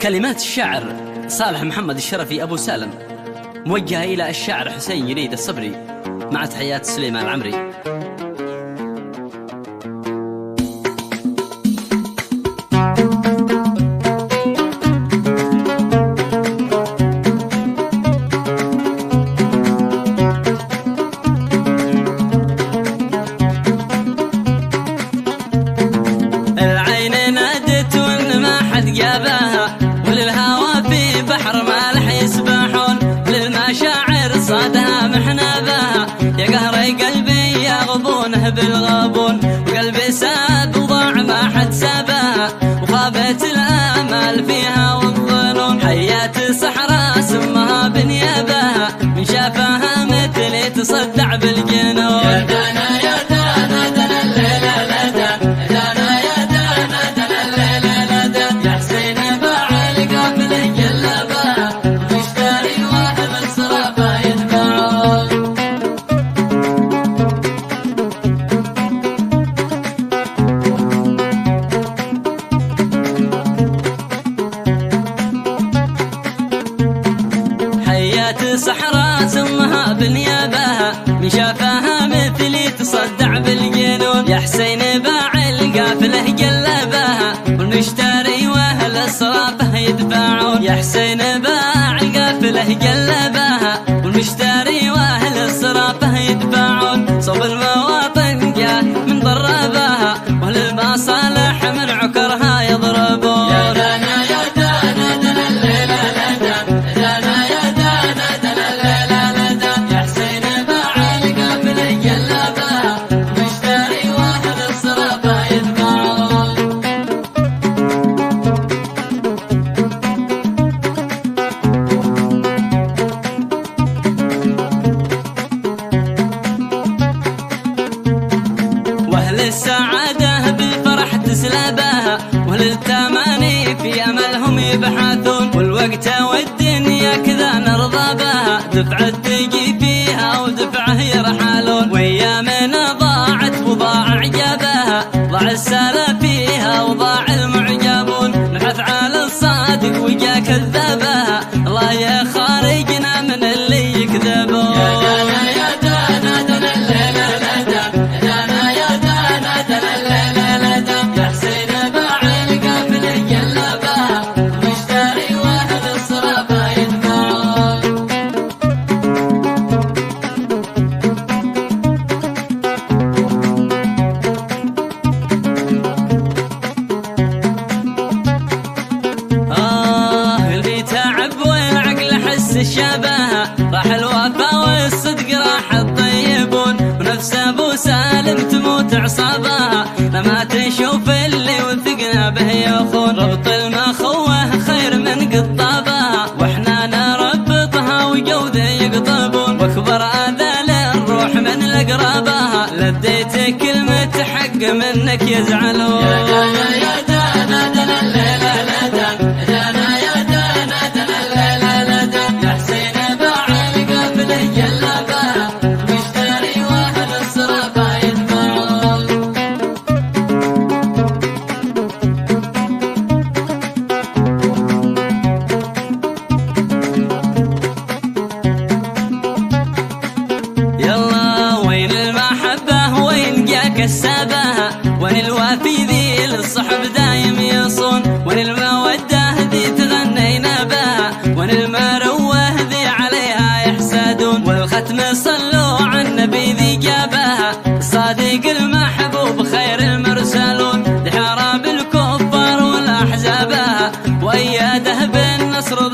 كلمات الشاعر صالح محمد الشرفي أبو سالم، موجهة إلى الشاعر حسين يريد الصبري، مع تحيات سليمان العمري. العين نادت وإن ما حد جابها، وللهوى في بحر مالح يسبحون، وللمشاعر صادها محنبها. يا قهري قلبي يغضونه بالغبون، وقلبي ساب وضاع ما حد سابها، وخابت الآمال فيها والظنون. حيات صحراء سمها بنيابها، من شافها مثلي تصدع بالجنون. يا دانا يا دانا دانا الليلة لدى، دانا يا دانا دانا الليلة لدى. يا حسين باع القافلة جلبها، واشتري واحد الصرافة يتبعون. حيات صحراء سمها بنيابها، من شافها مثلي تصدع بالجنون. يا حسين باع القافلة قلبها، والمشتري واهل الصرافة يدفعون. يا حسين باع القافلة قلبها، والمشتري واهل الصرافة يدفعون. صوب المواطن جاء من ضربها، واهل المصالح من عكرها يضربون. يا دانا يا دانا دانا الليلة لدى، دانا يا دانا دانا الليلة لدى. يا حسين باع القافلة قلبها، واشتري واحد الصرافة يدفعون. واهل السعادة بالفرح تسلبها، واهل التماني في املهم يبحثون. والوقت والدنيا كذا نرضى بها، دفعة تجي فيها ودفعة يرحلون. وايامنا ضاعت وضاع عجبها، ضاع السالة فيها وضاع المعجبون. نبحث على الصادق وجا كذبها، الله يا خارجنا من اللي يكذبون. يا دانا يا دانا دانا الليلة لدى، دانا يا دانا دانا الليلة لدى. يا حسين باع القافلة قلبها، واشتري واحد الصرافة يدفعون. قلبي تعب والعقل حس الشبهة، راح الوفا والصدق راح الطيبون. ونفس ابو سالم تموت عصابها، لما تشوف اللي وثقنا به يخون. ربط المخوه خير من قطابها، واحنا نربطها وجوده يقطبون. واكبر اذى للروح من الاقرابها، لديت كلمة حق منك يزعلون. يا دانا يا دانا دانا الليلة لدى، دانا يا دانا دانا الليلة لدى. يا حسين باع القافلة قلبها، واشتري واحد الصرافة يدفعون. يلا وين المحبة وين جاك السبها، وين الوافي ذي للصحب دايم يصون. وين المودة ذي تغنينا بها، وين المروة ذي عليها يحسدون. والختم صلوا على النبي ذي جابها، الصادق المحبوب خير المرسلون. لحراب الكفار والأحزابها، وأياده بالنصر